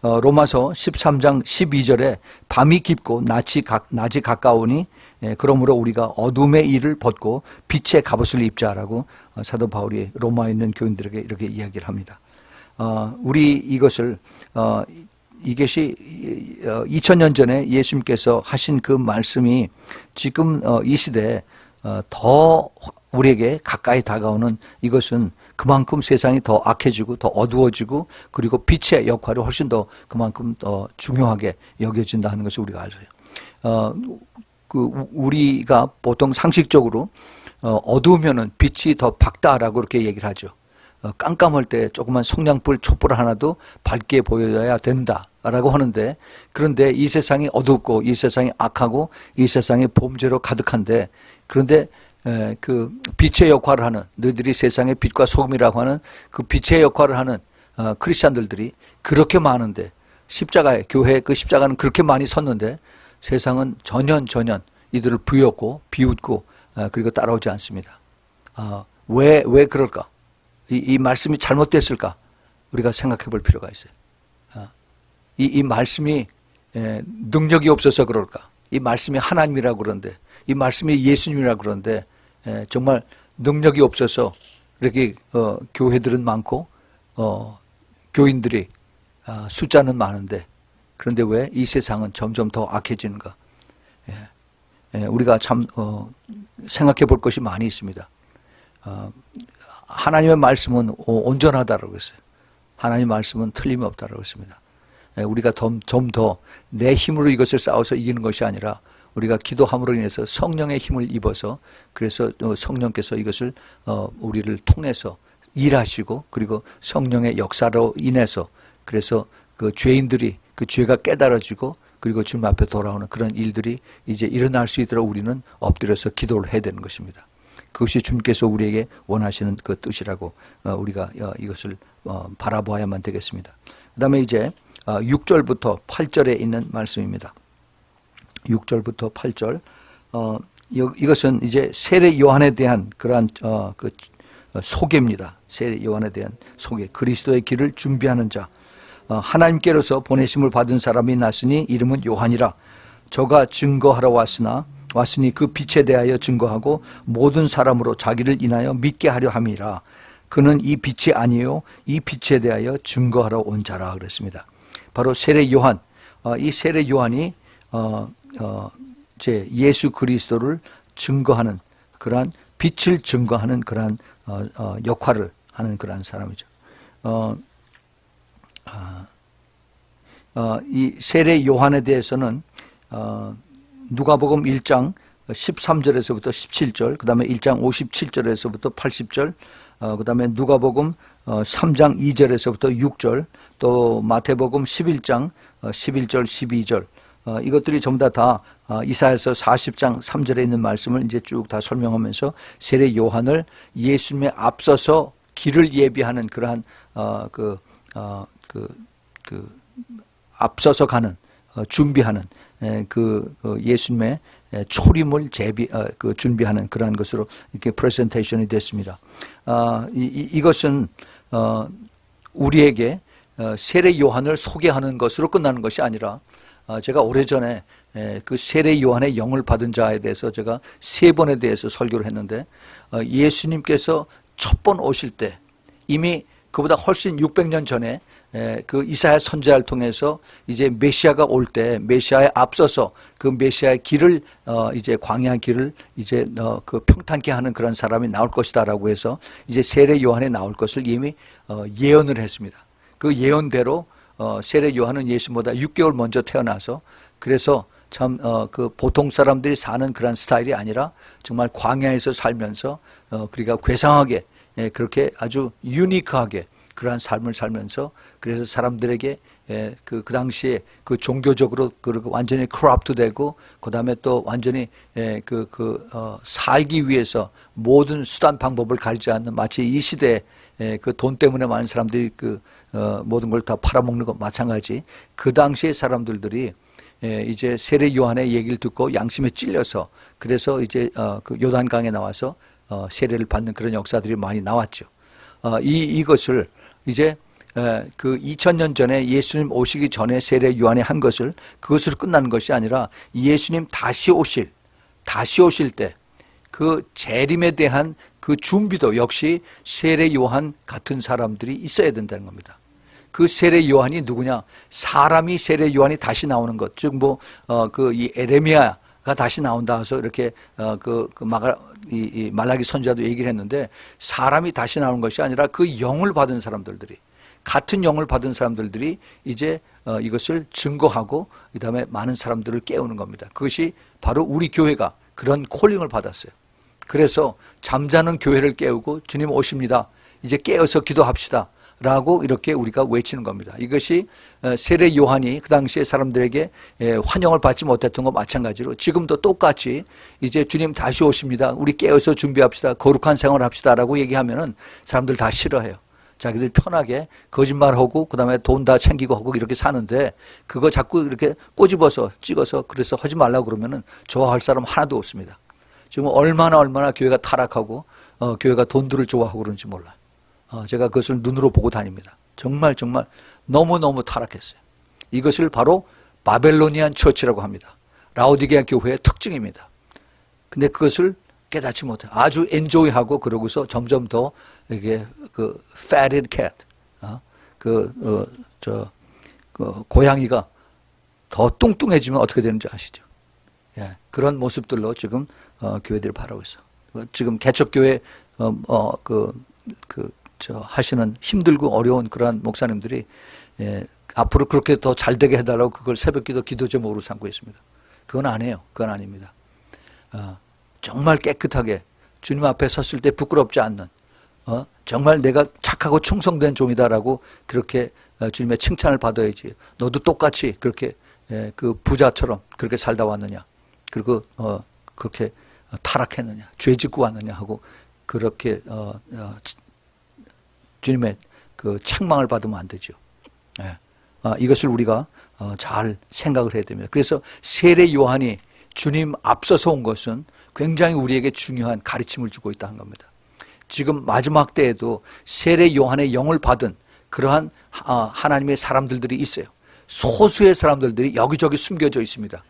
로마서 13장 12절에 밤이 깊고 낮이 가까우니 그러므로 우리가 어둠의 일을 벗고 빛의 갑옷을 입자라고 사도 바울이 로마에 있는 교인들에게 이렇게 이야기를 합니다. 우리 이것이 2000년 전에 예수님께서 하신 그 말씀이 지금 이 시대에 더 우리에게 가까이 다가오는 이것은 그만큼 세상이 더 악해지고 더 어두워지고 그리고 빛의 역할이 훨씬 더 그만큼 더 중요하게 여겨진다 하는 것을 우리가 알아요. 우리가 보통 상식적으로 어두우면은 빛이 더 밝다라고 그렇게 얘기를 하죠. 깜깜할 때 조그만 성냥불 촛불 하나도 밝게 보여야 된다라고 하는데 그런데 이 세상이 어둡고 이 세상이 악하고 이 세상이 범죄로 가득한데 그런데 그 빛의 역할을 하는 너희들이 세상의 빛과 소금이라고 하는 그 빛의 역할을 하는 크리스찬들이 그렇게 많은데 십자가에 교회 그 십자가는 그렇게 많이 섰는데 세상은 전혀 이들을 비웃고 그리고 따라오지 않습니다. 왜 그럴까? 이 말씀이 잘못됐을까? 우리가 생각해 볼 필요가 있어요. 이 말씀이 능력이 없어서 그럴까? 이 말씀이 하나님이라고 그러는데 이 말씀이 예수님이라고 그러는데 정말 능력이 없어서 이렇게 교회들은 많고 교인들이 숫자는 많은데 그런데 왜 이 세상은 점점 더 악해지는가? 우리가 참 생각해 볼 것이 많이 있습니다. 하나님의 말씀은 온전하다라고 했어요. 하나님의 말씀은 틀림이 없다라고 했습니다. 우리가 좀 더 내 힘으로 이것을 싸워서 이기는 것이 아니라 우리가 기도함으로 인해서 성령의 힘을 입어서 그래서 성령께서 이것을 우리를 통해서 일하시고 그리고 성령의 역사로 인해서 그래서 그 죄인들이 그 죄가 깨달아지고 그리고 주님 앞에 돌아오는 그런 일들이 이제 일어날 수 있도록 우리는 엎드려서 기도를 해야 되는 것입니다. 그것이 주님께서 우리에게 원하시는 그 뜻이라고 우리가 이것을 바라보아야만 되겠습니다. 그 다음에 이제 6절부터 8절에 있는 말씀입니다. 6절부터 8절. 이것은 이제 세례 요한에 대한 그러한 그 소개입니다. 세례 요한에 대한 소개. 그리스도의 길을 준비하는 자. 하나님께로서 보내심을 받은 사람이 났으니 이름은 요한이라. 저가 증거하러 왔으니 그 빛에 대하여 증거하고 모든 사람으로 자기를 인하여 믿게 하려 함이라. 그는 이 빛이 아니요 이 빛에 대하여 증거하러 온 자라 그랬습니다. 바로 세례 요한. 이 세례 요한이 예수 그리스도를 증거하는 그러한 빛을 증거하는 그러한 역할을 하는 그러한 사람이죠. 이 세례 요한에 대해서는 누가복음 1장 13절에서부터 17절, 그 다음에 1장 57절에서부터 80절, 그 다음에 누가복음 3장 2절에서부터 6절, 또 마태복음 11장 11절, 12절, 이것들이 전부 다 이사야서 40장 3절에 있는 말씀을 이제 쭉 다 설명하면서 세례 요한을 예수님에 앞서서 길을 예비하는 그러한 앞서서 가는 준비하는 그 예수님의 초림을 준비하는 그러한 것으로 이렇게 프레젠테이션이 됐습니다. 이것은 우리에게 세례 요한을 소개하는 것으로 끝나는 것이 아니라 제가 오래전에 그 세례 요한의 영을 받은 자에 대해서 제가 3번에 대해서 설교를 했는데 예수님께서 첫 번 오실 때 이미 그보다 훨씬 600년 전에 그 이사야 선지자를 통해서 이제 메시아가 올 때 메시아에 앞서서 그 메시아의 길을 이제 광야 길을 이제 그 평탄케 하는 그런 사람이 나올 것이다라고 해서 이제 세례 요한에 나올 것을 이미 예언을 했습니다. 그 예언대로 세례 요한은 예수보다 6개월 먼저 태어나서 그래서 참 그 보통 사람들이 사는 그런 스타일이 아니라 정말 광야에서 살면서 그러니까 괴상하게 그렇게 아주 유니크하게 그러한 삶을 살면서 그래서 사람들에게 그 당시에 그 종교적으로 완전히 크롭트 되고 그 다음에 또 완전히 살기 위해서 모든 수단 방법을 가리지 않는 마치 이 시대에 그 돈 때문에 많은 사람들이 모든 걸 다 팔아먹는 것 마찬가지 그 당시의 사람들이 이제 세례 요한의 얘기를 듣고 양심에 찔려서 그래서 이제 그 요단강에 나와서 세례를 받는 그런 역사들이 많이 나왔죠. 이것을 이제 그 2000년 전에 예수님 오시기 전에 세례 요한이 한 것을 그것으로 끝나는 것이 아니라 예수님 다시 오실 때 그 재림에 대한 그 준비도 역시 세례 요한 같은 사람들이 있어야 된다는 겁니다. 그 세례 요한이 누구냐? 사람이 세례 요한이 다시 나오는 것. 즉 이 에레미야가 다시 나온다 해서 이렇게 말라기 선지자도 얘기를 했는데 사람이 다시 나오는 것이 아니라 그 영을 받은 사람들이 같은 영을 받은 사람들이 이제 이것을 증거하고 그다음에 많은 사람들을 깨우는 겁니다. 그것이 바로 우리 교회가 그런 콜링을 받았어요. 그래서 잠자는 교회를 깨우고 주님 오십니다. 이제 깨어서 기도합시다. 라고 이렇게 우리가 외치는 겁니다. 이것이 세례 요한이 그 당시에 사람들에게 환영을 받지 못했던 것 마찬가지로 지금도 똑같이 이제 주님 다시 오십니다. 우리 깨어서 준비합시다. 거룩한 생활을 합시다. 라고 얘기하면은 사람들 다 싫어해요. 자기들 편하게 거짓말하고 그다음에 돈 다 챙기고 하고 이렇게 사는데 그거 자꾸 이렇게 꼬집어서 찍어서 그래서 하지 말라고 그러면은 좋아할 사람 하나도 없습니다. 지금 얼마나 교회가 타락하고 교회가 돈들을 좋아하고 그런지 몰라요. 제가 그것을 눈으로 보고 다닙니다. 정말 너무너무 타락했어요. 이것을 바로 바벨로니안 처치라고 합니다. 라오디게아 교회의 특징입니다. 근데 그것을 깨닫지 못해요. 아주 엔조이하고 그러고서 점점 더 이게 fatted cat, 고양이가 더 뚱뚱해지면 어떻게 되는지 아시죠? 예, 그런 모습들로 지금 교회들을 바라고 있어. 지금 개척교회 하시는 힘들고 어려운 그러한 목사님들이 앞으로 그렇게 더 잘되게 해달라고 그걸 새벽기도 기도 제목으로 삼고 있습니다. 그건 안 해요. 그건 아닙니다. 정말 깨끗하게 주님 앞에 섰을 때 부끄럽지 않는 정말 내가 착하고 충성된 종이다라고 그렇게 주님의 칭찬을 받아야지. 너도 똑같이 그렇게 그 부자처럼 그렇게 살다 왔느냐. 그리고 그렇게 타락했느냐. 죄 짓고 왔느냐 하고 그렇게 주님의 그 책망을 받으면 안 되죠. 이것을 우리가 잘 생각을 해야 됩니다. 그래서 세례 요한이 주님 앞서서 온 것은 굉장히 우리에게 중요한 가르침을 주고 있다는 겁니다. 지금 마지막 때에도 세례 요한의 영을 받은 그러한 하나님의 사람들이 있어요. 소수의 사람들이 여기저기 숨겨져 있습니다.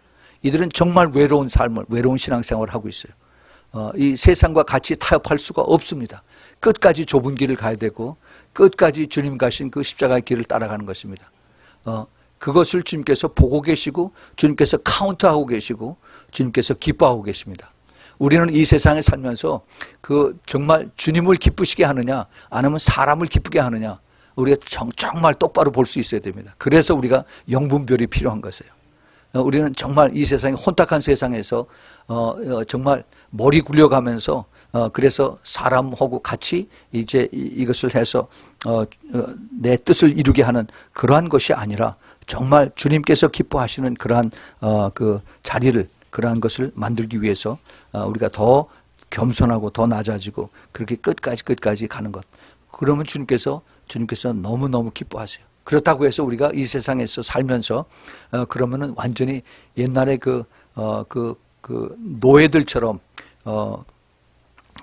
이들은 정말 외로운 삶을, 외로운 신앙생활을 하고 있어요. 이 세상과 같이 타협할 수가 없습니다. 끝까지 좁은 길을 가야 되고 끝까지 주님 가신 그 십자가의 길을 따라가는 것입니다. 그것을 주님께서 보고 계시고 주님께서 카운트하고 계시고 주님께서 기뻐하고 계십니다. 우리는 이 세상에 살면서 그 정말 주님을 기쁘시게 하느냐 아니면 사람을 기쁘게 하느냐 우리가 정말 똑바로 볼 수 있어야 됩니다. 그래서 우리가 영분별이 필요한 것이에요. 우리는 정말 이 세상에 혼탁한 세상에서 정말 머리 굴려가면서 그래서 사람하고 같이 이제 이것을 해서 내 뜻을 이루게 하는 그러한 것이 아니라 정말 주님께서 기뻐하시는 그러한 그 자리를 그러한 것을 만들기 위해서 우리가 더 겸손하고 더 낮아지고 그렇게 끝까지 가는 것. 그러면 주님께서 너무너무 기뻐하세요. 그렇다고 해서 우리가 이 세상에서 살면서 그러면은 완전히 옛날에 그 노예들처럼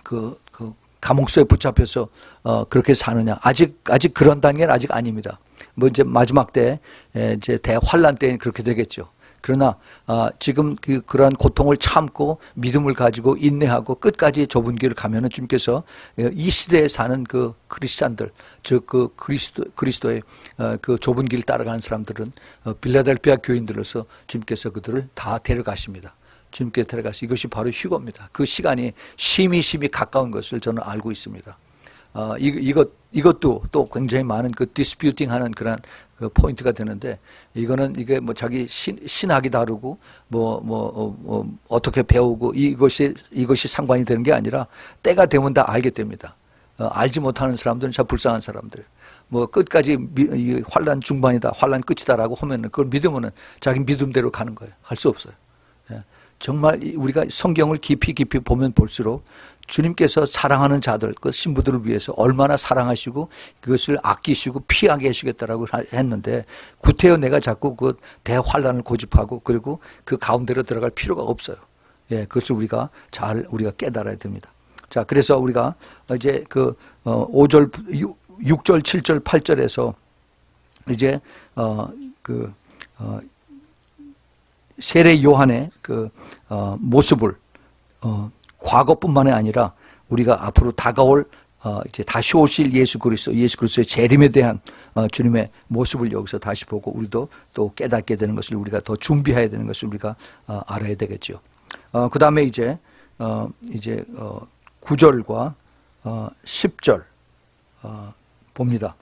그 감옥소에 붙잡혀서 그렇게 사느냐. 아직 그런 단계는 아직 아닙니다. 뭐 이제 마지막 때 이제 대환란 때는 그렇게 되겠죠. 그러나 지금 그러한 고통을 참고 믿음을 가지고 인내하고 끝까지 좁은 길을 가면은 주님께서 이 시대에 사는 그 크리스찬들, 즉 그 그리스도의 그 좁은 길을 따라가는 사람들은 빌라델피아 교인들로서 주님께서 그들을 다 데려가십니다. 주님께 데려가시. 이것이 바로 휴거입니다. 그 시간이 심히 가까운 것을 저는 알고 있습니다. 이것도 또 굉장히 많은 그 디스퓨팅 하는 그런 그 포인트가 되는데 이게 뭐 자기 신학이 다르고 어떻게 배우고 이것이 상관이 되는 게 아니라 때가 되면 다 알게 됩니다. 알지 못하는 사람들은 참 불쌍한 사람들. 뭐 끝까지 환란 중반이다, 환란 끝이다라고 하면은 그걸 믿으면은 자기 믿음대로 가는 거예요. 할 수 없어요. 정말 우리가 성경을 깊이 보면 볼수록 주님께서 사랑하는 자들, 그 신부들을 위해서 얼마나 사랑하시고 그것을 아끼시고 피하게 해주겠다라고 했는데 구태여 내가 자꾸 그 대환란을 고집하고 그리고 그 가운데로 들어갈 필요가 없어요. 그것을 우리가 깨달아야 됩니다. 자, 그래서 우리가 이제 그 5절, 6절, 7절, 8절에서 이제 세례 요한의 그 모습을 과거뿐만이 아니라 우리가 앞으로 다가올 이제 다시 오실 예수 그리스도의 재림에 대한 주님의 모습을 여기서 다시 보고 우리도 또 깨닫게 되는 것을 우리가 더 준비해야 되는 것을 우리가 알아야 되겠죠. 그 다음에 이제 9절과 10절 봅니다.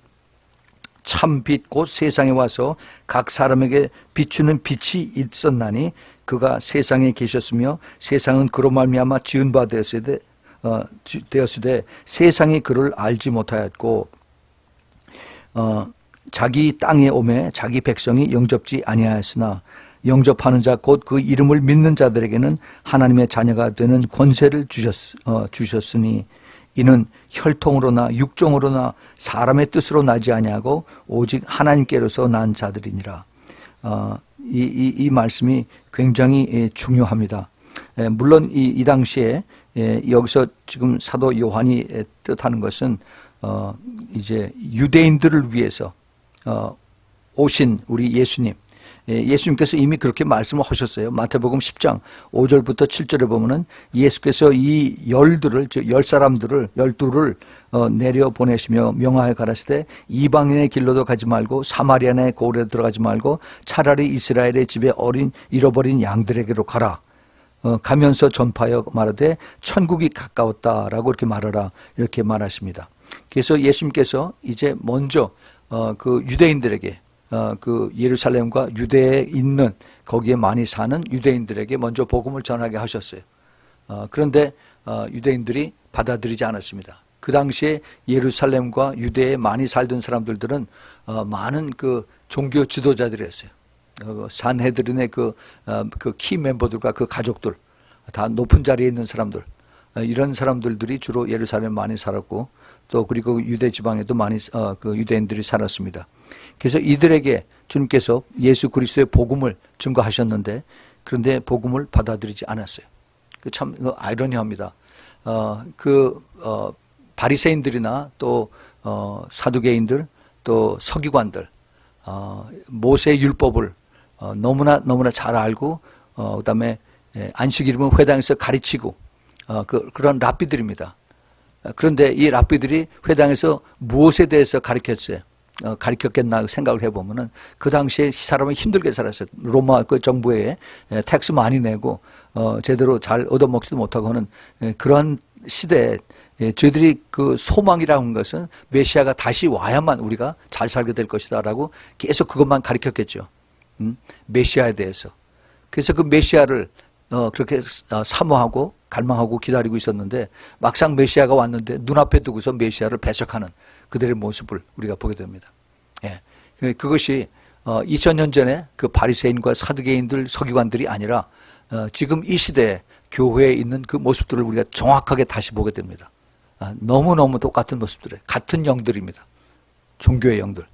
참 빛 곧 세상에 와서 각 사람에게 비추는 빛이 있었나니 그가 세상에 계셨으며 세상은 그로 말미암아 지은 바 되었으되 세상이 그를 알지 못하였고 자기 땅에 오매 자기 백성이 영접지 아니하였으나 영접하는 자 곧 그 이름을 믿는 자들에게는 하나님의 자녀가 되는 권세를 주셨으니 이는 혈통으로나 육종으로나 사람의 뜻으로 나지 아니하고 오직 하나님께로서 난 자들이니라. 이 말씀이 굉장히 중요합니다. 물론 이 당시에 여기서 지금 사도 요한이 뜻하는 것은 이제 유대인들을 위해서 오신 우리 예수님. 예수님께서 이미 그렇게 말씀을 하셨어요. 마태복음 10장 5절부터 7절에 보면은 예수께서 이 열 사람들을 12를 내려 보내시며 명하여 가라사대 이방인의 길로도 가지 말고 사마리아의 고을에 들어가지 말고 차라리 이스라엘의 집에 잃어버린 양들에게로 가라. 가면서 전파하여 말하되 천국이 가까웠다라고 이렇게 말하라 이렇게 말하십니다. 그래서 예수님께서 이제 먼저 그 유대인들에게 그 예루살렘과 유대에 있는 거기에 많이 사는 유대인들에게 먼저 복음을 전하게 하셨어요. 그런데 유대인들이 받아들이지 않았습니다. 그 당시에 예루살렘과 유대에 많이 살던 사람들은 많은 그 종교 지도자들이었어요. 산헤드린의 그 키 멤버들과 그 가족들, 다 높은 자리에 있는 사람들, 이런 사람들이 주로 예루살렘에 많이 살았고, 또 그리고 유대 지방에도 많이 그 유대인들이 살았습니다. 그래서 이들에게 주님께서 예수 그리스도의 복음을 증거하셨는데, 그런데 복음을 받아들이지 않았어요. 참 아이러니합니다. 바리새인들이나 또 사두개인들, 또 서기관들, 모세의 율법을 너무나 잘 알고, 그다음에 안식일이면 회당에서 가르치고, 그런 랍비들입니다. 그런데 이 랍비들이 회당에서 무엇에 대해서 가르쳤겠나 생각을 해보면은, 그 당시에 사람은 힘들게 살았어요. 로마 그 정부에 텍스 많이 내고 제대로 잘 얻어먹지도 못하고 하는 그런 시대에 저희들이 그 소망이라고 하는 것은 메시아가 다시 와야만 우리가 잘 살게 될 것이다라고 계속 그것만 가르쳤겠죠. 메시아에 대해서. 그래서 그 메시아를 그렇게 사모하고 갈망하고 기다리고 있었는데, 막상 메시아가 왔는데 눈앞에 두고서 메시아를 배척하는 그들의 모습을 우리가 보게 됩니다. 예. 그것이 2000년 전에 그 바리새인과 사두개인들, 서기관들이 아니라 지금 이 시대에 교회에 있는 그 모습들을 우리가 정확하게 다시 보게 됩니다. 너무너무 똑같은 모습들, 같은 영들입니다. 종교의 영들.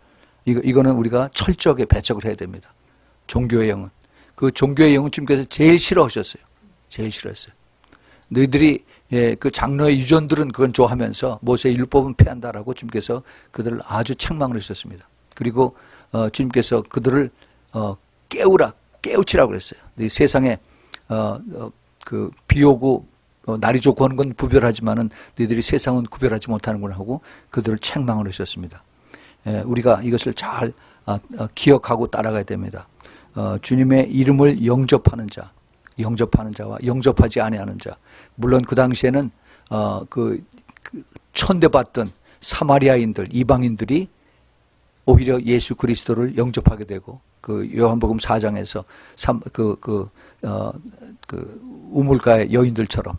이거는 우리가 철저하게 배척을 해야 됩니다. 종교의 영은. 그 종교의 영은 주님께서 제일 싫어하셨어요. 제일 싫어했어요. 너희들이 그 장로의 유전들은 그건 좋아하면서 모세의 율법은 폐한다라고 주님께서 그들을 아주 책망을 하셨습니다. 그리고 주님께서 그들을 깨우치라고 그랬어요. 이 세상에 그 비 오고 날이 좋고 하는 건 구별하지만은 너희들이 세상은 구별하지 못하는구나 하고 그들을 책망을 하셨습니다. 우리가 이것을 잘 기억하고 따라가야 됩니다. 주님의 이름을 영접하는 자와 영접하지 아니하는 자. 물론 그 당시에는 그 천대받던 사마리아인들, 이방인들이 오히려 예수 그리스도를 영접하게 되고, 그 요한복음 4장에서 우물가의 여인들처럼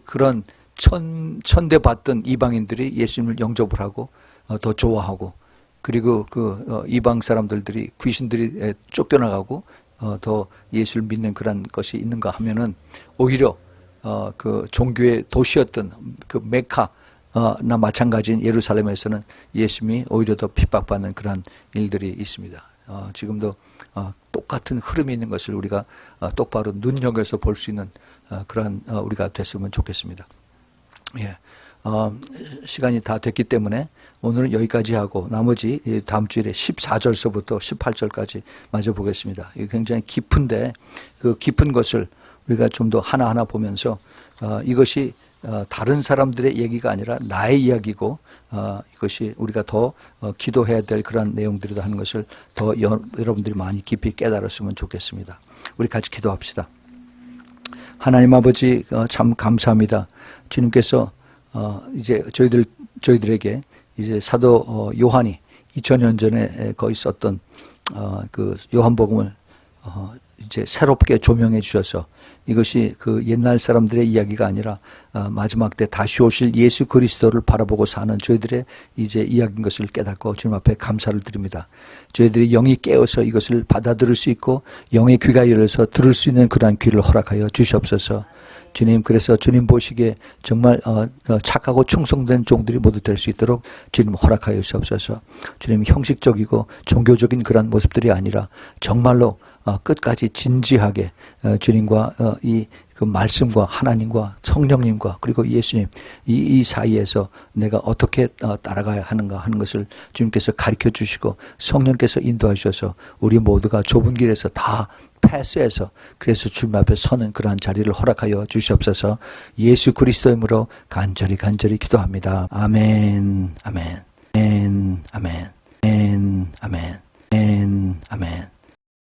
그런 천대받던 이방인들이 예수님을 영접을 하고 더 좋아하고, 그리고 그 이방 사람들이 귀신들이 쫓겨나가고 더 예수를 믿는 그런 것이 있는가 하면은, 오히려 그 종교의 도시였던 그 메카나 마찬가지인 예루살렘에서는 예수님이 오히려 더 핍박받는 그런 일들이 있습니다. 지금도 똑같은 흐름이 있는 것을 우리가 똑바로 눈여겨서 볼 수 있는 그런 우리가 됐으면 좋겠습니다. 예. 시간이 다 됐기 때문에 오늘은 여기까지 하고, 나머지 다음 주일에 14절서부터 18절까지 마저 보겠습니다. 이게 굉장히 깊은데, 그 깊은 것을 우리가 좀 더 하나하나 보면서 이것이 다른 사람들의 얘기가 아니라 나의 이야기고, 이것이 우리가 더 기도해야 될 그런 내용들이다 하는 것을 더 여러분들이 많이 깊이 깨달았으면 좋겠습니다. 우리 같이 기도합시다. 하나님 아버지, 참 감사합니다. 주님께서 이제 저희들에게 이제 사도 요한이 2000년 전에 거기 썼던 그 요한복음을 이제 새롭게 조명해 주셔서, 이것이 그 옛날 사람들의 이야기가 아니라 마지막 때 다시 오실 예수 그리스도를 바라보고 사는 저희들의 이제 이야기인 것을 깨닫고 주님 앞에 감사를 드립니다. 저희들이 영이 깨어서 이것을 받아들일 수 있고, 영의 귀가 열려서 들을 수 있는 그러한 귀를 허락하여 주시옵소서. 주님, 그래서 주님 보시기에 정말 착하고 충성된 종들이 모두 될 수 있도록 주님 허락하여 주시옵소서. 주님, 형식적이고 종교적인 그런 모습들이 아니라 정말로 끝까지 진지하게 주님과 그 말씀과 하나님과 성령님과 그리고 예수님 이 사이에서 내가 어떻게 따라가야 하는가 하는 것을 주님께서 가르쳐 주시고, 성령께서 인도하셔서 우리 모두가 좁은 길에서 다 패스해서 그래서 주님 앞에 서는 그러한 자리를 허락하여 주시옵소서. 예수 그리스도의 이름으로 간절히 기도합니다. 아멘, 아멘, 아멘, 아멘, 아멘, 아멘, 아멘.